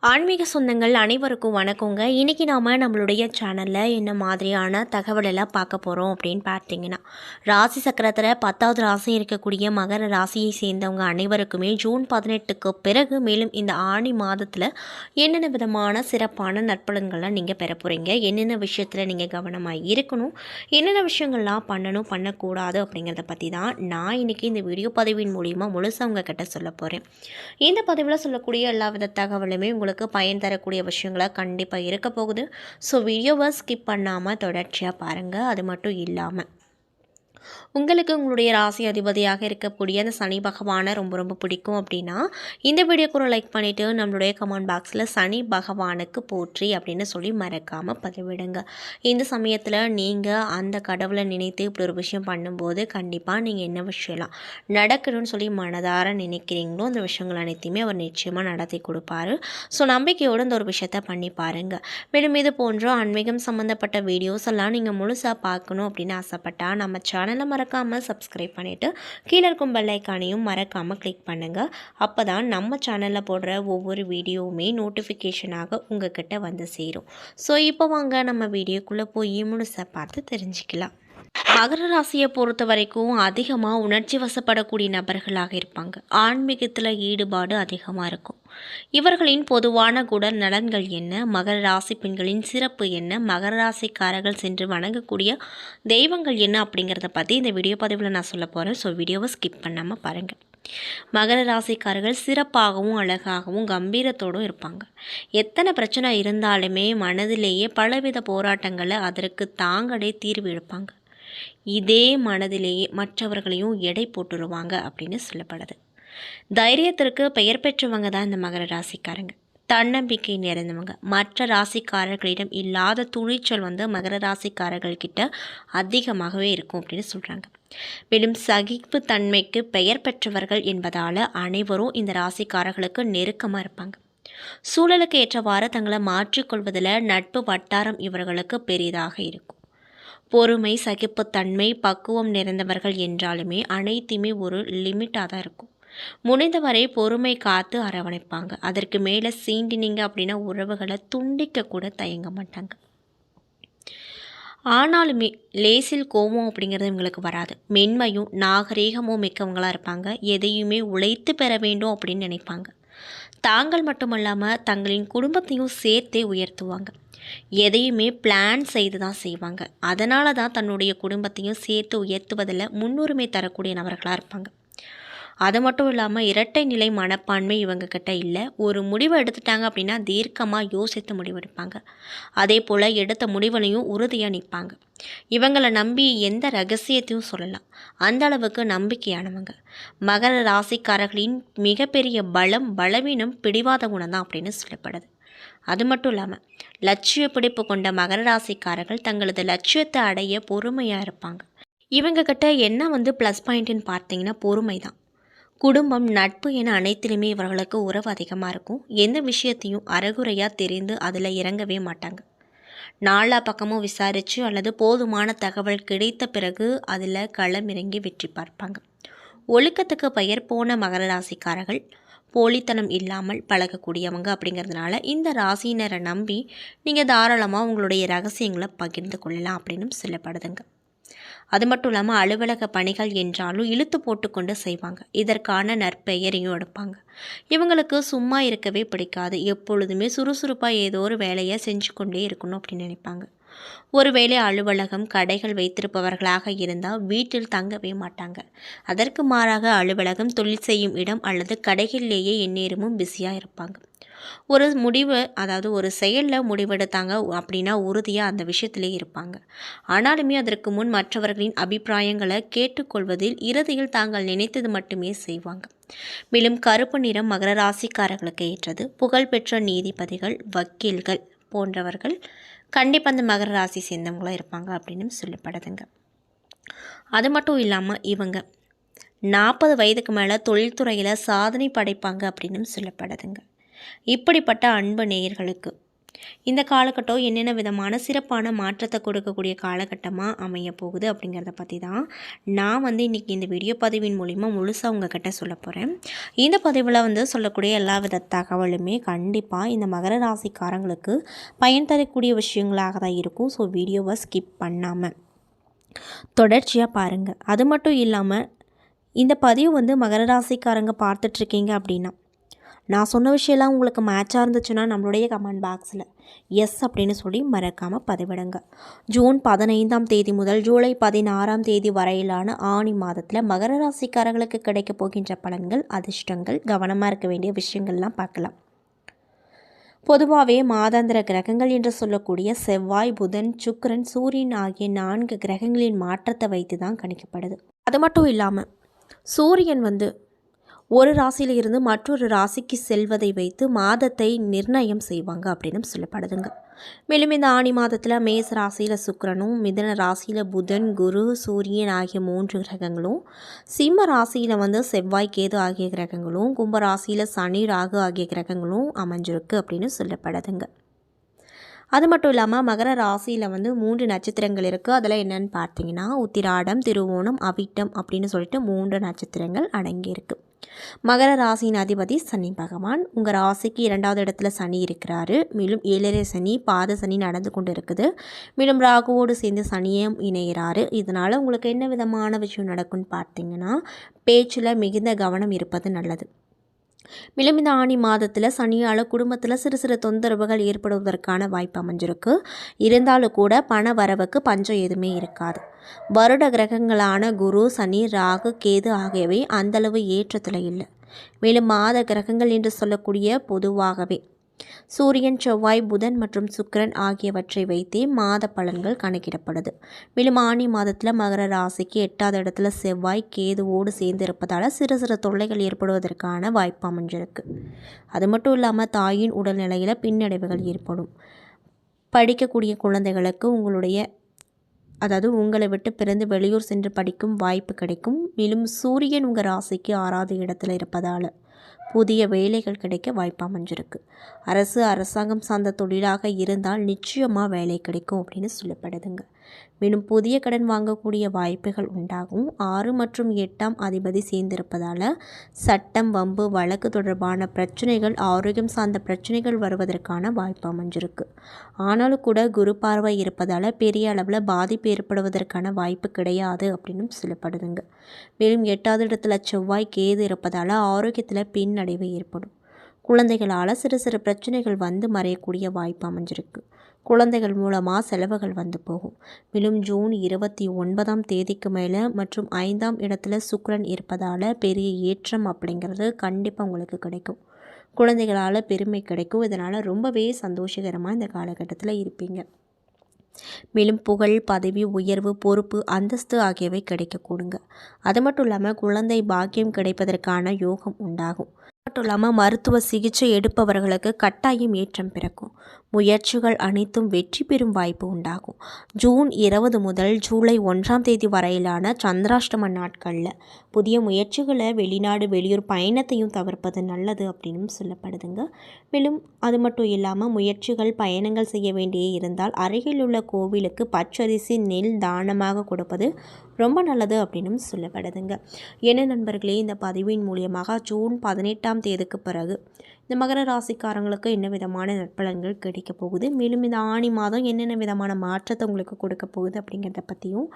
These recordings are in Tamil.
ஆன்மீக சொந்தங்கள் அனைவருக்கும் வணக்கங்க. இன்றைக்கி நாம் நம்மளுடைய சேனலில் என்ன மாதிரியான தகவலெல்லாம் பார்க்க போகிறோம் அப்படின்னு பார்த்தீங்கன்னா, ராசி சக்கரத்தில் 10வது ராசி இருக்கக்கூடிய மகர ராசியை சேர்ந்தவங்க அனைவருக்குமே ஜூன் 18க்கு பிறகு மேலும் இந்த ஆணி மாதத்தில் என்னென்ன விதமான சிறப்பான நற்பலன்கள்லாம் நீங்கள் பெற போகிறீங்க, என்னென்ன விஷயத்தில் நீங்கள் கவனமாக இருக்கணும், என்னென்ன விஷயங்கள்லாம் பண்ணணும் பண்ணக்கூடாது அப்படிங்கிறத பற்றி தான் நான் இன்றைக்கி இந்த வீடியோ பதிவின் மூலிமா முழுசாக உங்ககிட்ட சொல்ல போகிறேன். இந்த பதிவில் சொல்லக்கூடிய எல்லா வித தகவலுமே உங்களுக்கு பயன் தரக்கூடிய விஷயங்களாக கண்டிப்பாக இருக்க போகுது. ஸோ வீடியோவை ஸ்கிப் பண்ணாமல் தொடர்ச்சியாக பாருங்கள். அது மட்டும் இல்லாமல் உங்களுக்கு உங்களுடைய ராசி அதிபதியாக இருக்கக்கூடிய அந்த சனி பகவானை ரொம்ப ரொம்ப பிடிக்கும் அப்படின்னா இந்த வீடியோக்கு ஒரு லைக் பண்ணிவிட்டு நம்மளுடைய கமெண்ட் பாக்ஸில் சனி பகவானுக்கு போற்றி அப்படின்னு சொல்லி மறக்காமல் பதிவிடுங்க. இந்த சமயத்தில் நீங்கள் அந்த கடவுளை நினைத்து இப்படி ஒரு விஷயம் பண்ணும்போது கண்டிப்பாக நீங்கள் என்ன விஷயம்லாம் நடக்கணும்னு சொல்லி மனதார நினைக்கிறீங்களோ அந்த விஷயங்கள் அனைத்தையுமே அவர் நிச்சயமாக நடத்தி கொடுப்பாரு. ஸோ நம்பிக்கையோடு இந்த ஒரு விஷயத்தை பண்ணி பாருங்கள். மேலும் இது போன்ற ஆன்மீகம் சம்மந்தப்பட்ட வீடியோஸ் எல்லாம் நீங்கள் முழுசாக பார்க்கணும் அப்படின்னு ஆசைப்பட்டால் நம்ம சேனலை மறக்காமல் சப்ஸ்கிரைப் பண்ணிவிட்டு கீழே இருக்கும் பெல் ஐக்கானையும் மறக்காமல் கிளிக் பண்ணுங்கள். அப்போ தான் நம்ம சேனலில் போடுற ஒவ்வொரு வீடியோவுமே நோட்டிஃபிகேஷனாக உங்ககிட்ட வந்து சேரும். ஸோ இப்போ வாங்க நம்ம வீடியோக்குள்ளே போய் முழுசாக பார்த்து தெரிஞ்சுக்கலாம். மகர ராசியை பொறுத்த வரைக்கும் அதிகமாக உணர்ச்சி வசப்படக்கூடிய நபர்களாக இருப்பாங்க. ஆன்மீகத்தில் ஈடுபாடு அதிகமாக இருக்கும். இவர்களின் பொதுவான குண நலன்கள் என்ன, மகர ராசி பெண்களின் சிறப்பு என்ன, மகர ராசிக்காரர்கள் சென்று வணங்கக்கூடிய தெய்வங்கள் என்ன அப்படிங்கிறத பற்றி இந்த வீடியோ பதிவில் நான் சொல்ல போகிறேன். ஸோ வீடியோவை ஸ்கிப் பண்ணாமல் பாருங்கள். மகர ராசிக்காரர்கள் சிறப்பாகவும் அழகாகவும் கம்பீரத்தோடும் இருப்பாங்க. எத்தனை பிரச்சனை இருந்தாலுமே மனதிலேயே பலவித போராட்டங்களை அதற்கு தாங்களே தீர்வு எடுப்பாங்க. இதே மனதிலேயே மற்றவர்களையும் எடை போட்டுருவாங்க அப்படின்னு சொல்லப்படுது. தைரியத்திற்கு பெயர் பெற்றவங்க தான் இந்த மகர ராசிக்காரங்க. தன்னம்பிக்கை நிறைந்தவங்க. மற்ற ராசிக்காரர்களிடம் இல்லாத துணிச்சல் மகர ராசிக்காரர்கள் கிட்ட அதிகமாகவே இருக்கும் அப்படின்னு சொல்கிறாங்க. மேலும் சகிப்பு தன்மைக்கு பெயர் பெற்றவர்கள் என்பதால் அனைவரும் இந்த ராசிக்காரர்களுக்கு நெருக்கமாக இருப்பாங்க. சூழலுக்கு ஏற்றவாறு தங்களை மாற்றிக்கொள்வதில் நட்பு வட்டாரம் இவர்களுக்கு பெரிதாக இருக்கும். பொறுமை, சகிப்புத்தன்மை, பக்குவம் நிறைந்தவர்கள் என்றாலுமே அனைத்துமே ஒரு லிமிட்டாக தான் இருக்கும். முடிந்தவரை பொறுமை காத்து அரவணைப்பாங்க. அதற்கு மேலே சீண்டினீங்க அப்படின்னா உறவுகளை துண்டிக்க கூட தயங்க மாட்டாங்க. ஆனாலுமே லேசில் கோபம் அப்படிங்கிறது இவங்களுக்கு வராது. மென்மையும் நாகரீகமும் மிக்கவங்களாக இருப்பாங்க. எதையுமே உழைத்து பெற வேண்டும் அப்படின்னு நினைப்பாங்க. தாங்கள் மட்டுமல்லாமல் தங்களின் குடும்பத்தையும் சேர்த்தே உயர்த்துவாங்க. எதையுமே பிளான் செய்து தான் செய்வாங்க. அதனால தான் தன்னுடைய குடும்பத்தையும் சேர்த்து உயர்த்துவதில் முன்னுரிமை தரக்கூடிய நபர்களாக இருப்பாங்க. அது மட்டும் இல்லாமல் இரட்டை நிலை மனப்பான்மை இவங்கக்கிட்ட இல்லை. ஒரு முடிவை எடுத்துட்டாங்க அப்படின்னா தீர்க்கமாக யோசித்து முடிவெடுப்பாங்க. அதே போல் எடுத்த முடிவுலையும் உறுதியாக நிற்பாங்க. இவங்களை நம்பி எந்த ரகசியத்தையும் சொல்லலாம். அந்த அளவுக்கு நம்பிக்கையானவங்க. மகர ராசிக்காரர்களின் மிகப்பெரிய பலவீனம் பிடிவாத குணம் தான் அப்படின்னு சொல்லப்படுது. அது மட்டும் இல்லாமல் லட்சிய பிடிப்பு கொண்ட மகர ராசிக்காரர்கள் தங்களது லட்சியத்தை அடைய பொறுமையாக இருப்பாங்க. இவங்கக்கிட்ட என்ன ப்ளஸ் பாயிண்ட்டுன்னு பார்த்தீங்கன்னா பொறுமை தான். குடும்பம், நட்பு என அனைத்திலுமே இவர்களுக்கு உறவு அதிகமாக இருக்கும். எந்த விஷயத்தையும் அறகுறையாக தெரிந்து அதில் இறங்கவே மாட்டாங்க. நாலா பக்கமும் விசாரித்து அல்லது போதுமான தகவல் கிடைத்த பிறகு அதில் களமிறங்கி வெற்றி பார்ப்பாங்க. ஒழுக்கத்துக்கு பெயர் போன மகர ராசிக்காரர்கள் போலித்தனம் இல்லாமல் பழகக்கூடியவங்க அப்படிங்கிறதுனால இந்த ராசியினரை நம்பி நீங்கள் தாராளமாக உங்களுடைய ரகசியங்களை பகிர்ந்து கொள்ளலாம் அப்படின்னு சொல்லப்படுதுங்க. அது மட்டும் இல்லாமல் அலுவலக பணிகள் என்றாலும் இழுத்து போட்டுக்கொண்டு செய்வாங்க. இதற்கான நற்பெயரையும் எடுப்பாங்க. இவங்களுக்கு சும்மா இருக்கவே பிடிக்காது. எப்பொழுதுமே சுறுசுறுப்பாக ஏதோ ஒரு வேலையை செஞ்சு கொண்டே இருக்கணும் அப்படின்னு நினைப்பாங்க. ஒருவேளை அலுவலகம், கடைகள் வைத்திருப்பவர்களாக இருந்தால் வீட்டில் தங்கவே மாட்டாங்க. அதற்கு மாறாக அலுவலகம், தொழில் செய்யும் இடம் அல்லது கடைகளிலேயே எந்நேரமும் பிஸியாக இருப்பாங்க. ஒரு செயலில் முடிவெடுத்தாங்க அப்படின்னா உறுதியாக அந்த விஷயத்திலே இருப்பாங்க. ஆனாலுமே அதற்கு முன் மற்றவர்களின் அபிப்பிராயங்களை கேட்டுக்கொள்வதில் இறுதியில் தாங்கள் நினைத்தது மட்டுமே செய்வாங்க. மேலும் கருப்பு நிறம் மகர ராசிக்காரர்களுக்கு ஏற்றது. புகழ்பெற்ற நீதிபதிகள், வக்கீல்கள் போன்றவர்கள் கண்டிப்பாக அந்த மகர ராசி சேர்ந்தவங்களாக இருப்பாங்க அப்படின்னு சொல்லப்படுதுங்க. அது மட்டும் இல்லாமல் இவங்க 40 வயதுக்கு மேலே தொழில்துறையில் சாதனை படைப்பாங்க அப்படின்னு சொல்லப்படுதுங்க. இப்படிப்பட்ட அன்பு நேயர்களுக்கு இந்த காலகட்டம் என்னென்ன விதமான சிறப்பான மாற்றத்தை கொடுக்கக்கூடிய காலகட்டமாக அமைய போகுது அப்படிங்கிறத பற்றி தான் நான் இன்றைக்கி இந்த வீடியோ பதிவின் மூலிமா முழுசாக உங்ககிட்ட சொல்ல போகிறேன். இந்த பதிவில் சொல்லக்கூடிய எல்லா வித தகவலுமே கண்டிப்பாக இந்த மகர ராசிக்காரங்களுக்கு பயன் தரக்கூடிய விஷயங்களாக தான் இருக்கும். ஸோ வீடியோவை ஸ்கிப் பண்ணாமல் தொடர்ச்சியாக பாருங்கள். அது மட்டும் இல்லாமல் இந்த பதிவு மகர ராசிக்காரங்க பார்த்துட்ருக்கீங்க அப்படின்னா நான் சொன்ன விஷயம்லாம் உங்களுக்கு மேட்சாக இருந்துச்சுன்னா நம்மளுடைய கமெண்ட் பாக்ஸில் எஸ் அப்படின்னு சொல்லி மறக்காமல் பதிவிடுங்க. ஜூன் 15ஆம் தேதி முதல் ஜூலை 16ஆம் தேதி வரையிலான ஆணி மாதத்தில் மகர ராசிக்காரர்களுக்கு கிடைக்க போகின்ற பலன்கள், அதிர்ஷ்டங்கள், கவனமாக இருக்க வேண்டிய விஷயங்கள்லாம் பார்க்கலாம். பொதுவாகவே மாதாந்திர கிரகங்கள் என்று சொல்லக்கூடிய செவ்வாய், புதன், சுக்கிரன், சூரியன் ஆகிய 4 கிரகங்களின் மாற்றத்தை வைத்து தான் கணிக்கப்படுது. அது மட்டும் இல்லாமல் சூரியன் ஒரு ராசியில் இருந்து மற்றொரு ராசிக்கு செல்வதை வைத்து மாதத்தை நிர்ணயம் செய்வாங்க அப்படின்னு சொல்லப்படுதுங்க. மேலும் இந்த ஆணி மாதத்தில் மேச ராசியில் சுக்கிரனும், மிதுன ராசியில் புதன், குரு, சூரியன் ஆகிய 3 கிரகங்களும், சிம்ம ராசியில் செவ்வாய், கேது ஆகிய கிரகங்களும், கும்ப ராசியில் சனி, ராகு ஆகிய கிரகங்களும் அமைஞ்சிருக்கு அப்படின்னு சொல்லப்படுதுங்க. அது மட்டும் இல்லாமல் மகர ராசியில் 3 நட்சத்திரங்கள் இருக்குது. அதில் என்னென்னு பார்த்தீங்கன்னா உத்திராடம், திருவோணம், அவிட்டம் அப்படின்னு சொல்லிட்டு 3 நட்சத்திரங்கள் அடங்கியிருக்கு. மகர ராசியின் அதிபதி சனி பகவான். உங்கள் ராசிக்கு 2வது இடத்துல சனி இருக்கிறாரு. மேலும் 7.5 சனி, பாத சனி நடந்து கொண்டு இருக்குது. மேலும் ராகுவோடு சேர்ந்து சனியும் இணைகிறாரு. இதனால் உங்களுக்கு என்ன விதமான விஷயம் நடக்கும்னு பார்த்தீங்கன்னா பேச்சில் மிகுந்த கவனம் இருப்பது நல்லது. மேலும் இந்த ஆணி மாதத்தில் சனியால் குடும்பத்தில் சிறு சிறு தொந்தரவுகள் ஏற்படுவதற்கான வாய்ப்பு அமைஞ்சிருக்கு. இருந்தாலும் கூட பண வரவுக்கு பஞ்சம் எதுவுமே இருக்காது. வருட கிரகங்களான குரு, சனி, ராகு, கேது ஆகியவை அந்தளவு ஏற்றத்தில் இல்லை. மேலும் மாத கிரகங்கள் என்று சொல்லக்கூடிய பொதுவாகவே சூரியன், செவ்வாய், புதன் மற்றும் சுக்கிரன் ஆகியவற்றை வைத்தே மாத பலன்கள் கணக்கிடப்படுது. மேலும் ஆணி மாதத்தில் மகர ராசிக்கு 8வது இடத்துல செவ்வாய், கேதுவோடு சேர்ந்து இருப்பதால் சிறு சிறு தொல்லைகள் ஏற்படுவதற்கான வாய்ப்பு அமைஞ்சிருக்கு. அது மட்டும் இல்லாமல் தாயின் உடல்நிலையில் பின்னடைவுகள் ஏற்படும். படிக்கக்கூடிய குழந்தைகளுக்கு உங்களை விட்டு பிறந்து வெளியூர் சென்று படிக்கும் வாய்ப்பு கிடைக்கும். மேலும் சூரியன் உங்கள் ராசிக்கு 6வது இடத்துல இருப்பதால் புதிய வேலைகள் கிடைக்க வாய்ப்பு அமைஞ்சிருக்கு. அரசாங்கம் சார்ந்த தொழிலாக இருந்தால் நிச்சயமாக வேலை கிடைக்கும் அப்படின்னு சொல்லப்படுதுங்க. மேலும் புதிய கடன் வாங்கக்கூடிய வாய்ப்புகள் உண்டாகும். 6 மற்றும் 8ஆம் அதிபதி சேர்ந்திருப்பதால் சட்டம், வம்பு, வழக்கு தொடர்பான பிரச்சனைகள், ஆரோக்கியம் சார்ந்த பிரச்சனைகள் வருவதற்கான வாய்ப்பு அமைஞ்சிருக்கு. ஆனாலும் கூட குரு பார்வை இருப்பதால் பெரிய அளவில் பாதிப்பு ஏற்படுவதற்கான வாய்ப்பு கிடையாது அப்படின்னு சொல்லப்படுதுங்க. மேலும் 8வது இடத்துல செவ்வாய், கேது இருப்பதால் ஆரோக்கியத்தில் பின்னடைவு ஏற்படும். குழந்தைகளால் சிறு சிறு பிரச்சனைகள் மறையக்கூடிய வாய்ப்பு அமைஞ்சிருக்கு. குழந்தைகள் மூலமாக செலவுகள் போகும். மேலும் ஜூன் 29ஆம் தேதிக்கு மேலே மற்றும் 5ஆம் இடத்துல சுக்கிரன் இருப்பதால் பெரிய ஏற்றம் அப்படிங்கிறது கண்டிப்பாக உங்களுக்கு கிடைக்கும். குழந்தைகளால் பெருமை கிடைக்கும். இதனால் ரொம்பவே சந்தோஷகரமாக இந்த காலகட்டத்தில் இருப்பீங்க. மேலும் புகழ், பதவி உயர்வு, பொறுப்பு, அந்தஸ்து ஆகியவை கிடைக்கக்கூடுங்க. அது மட்டும் இல்லாமல் குழந்தை பாக்கியம் கிடைப்பதற்கான யோகம் உண்டாகும். மட்டும் இல்லாமல் மருத்துவ சிகிச்சை எடுப்பவர்களுக்கு கட்டாயம் ஏற்றம் பிறக்கும். முயற்சிகள் அனைத்தும் வெற்றி பெறும் வாய்ப்பு உண்டாகும். ஜூன் 20 முதல் ஜூலை 1ஆம் தேதி வரையிலான சந்திராஷ்டம நாட்களில் புதிய முயற்சிகளை, வெளிநாடு, வெளியூர் பயணத்தையும் தவிர்ப்பது நல்லது அப்படின்னு சொல்லப்படுதுங்க. மேலும் அது மட்டும் இல்லாமல் முயற்சிகள், பயணங்கள் செய்ய வேண்டிய இருந்தால் அருகில் உள்ள கோவிலுக்கு பச்சரிசி, நெல் தானமாக கொடுப்பது ரொம்ப நல்லது அப்படின்னு சொல்லப்படுதுங்க. என்ன நண்பர்களே, இந்த பதிவின் மூலியமாக ஜூன் 18ஆம் தேதிக்கு பிறகு இந்த மகர ராசிக்காரங்களுக்கு என்ன விதமான நற்பலன்கள் கிடைக்க போகுது, மேலும் இந்த ஆணி மாதம் என்னென்ன விதமான மாற்றத்தை உங்களுக்கு கொடுக்க போகுது அப்படிங்கிறத பற்றியும்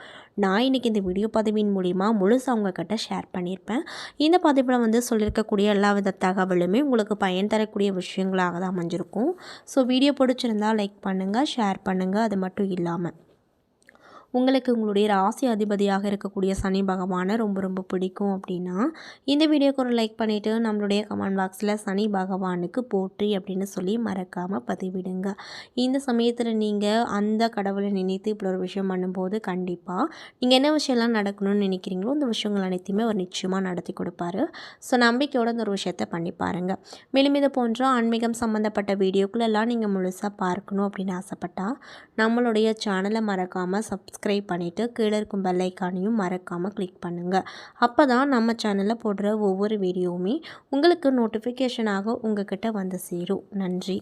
நான் இன்றைக்கி இந்த வீடியோ பதிவின் மூலிமா முழுசாக உங்ககிட்ட ஷேர் பண்ணியிருப்பேன். இந்த பதிவில் சொல்லியிருக்கக்கூடிய எல்லா வித தகவலுமே உங்களுக்கு பயன் தரக்கூடிய விஷயங்களாக தான் அமைஞ்சிருக்கும். ஸோ வீடியோ பிடிச்சிருந்தால் லைக் பண்ணுங்கள், ஷேர் பண்ணுங்கள். அது மட்டும் இல்லாமல் உங்களுக்கு உங்களுடைய ராசி அதிபதியாக இருக்கக்கூடிய சனி பகவானை ரொம்ப ரொம்ப பிடிக்கும் அப்படின்னா இந்த வீடியோக்கு ஒரு லைக் பண்ணிவிட்டு நம்மளுடைய கமெண்ட் பாக்ஸில் சனி பகவானுக்கு போற்றி அப்படின்னு சொல்லி மறக்காமல் பதிவிடுங்க. இந்த சமயத்தில் நீங்கள் அந்த கடவுளை நினைத்து இப்படி ஒரு விஷயம் பண்ணும்போது கண்டிப்பாக நீங்கள் என்ன விஷயம்லாம் நடக்கணும்னு நினைக்கிறீங்களோ அந்த விஷயங்கள் அனைத்தையுமே அவர் நிச்சயமாக நடத்தி கொடுப்பாரு. ஸோ நம்பிக்கையோடு அந்த ஒரு விஷயத்தை பண்ணி பாருங்கள். மேலும் இது போன்ற ஆன்மீகம் சம்மந்தப்பட்ட வீடியோக்குள்ளெல்லாம் நீங்கள் முழுசாக பார்க்கணும் அப்படின்னு ஆசைப்பட்டால் நம்மளுடைய சேனலை மறக்காமல் சப்ஸ்கிரைப் பண்ணிவிட்டு கீழே இருக்கும் பெல் ஐக்கானையும் மறக்காமல் கிளிக் பண்ணுங்கள். அப்போ தான் நம்ம சேனலில் போடுற ஒவ்வொரு வீடியோவுமே உங்களுக்கு நோட்டிஃபிகேஷனாக உங்கள் கிட்ட வந்து சேரும். நன்றி.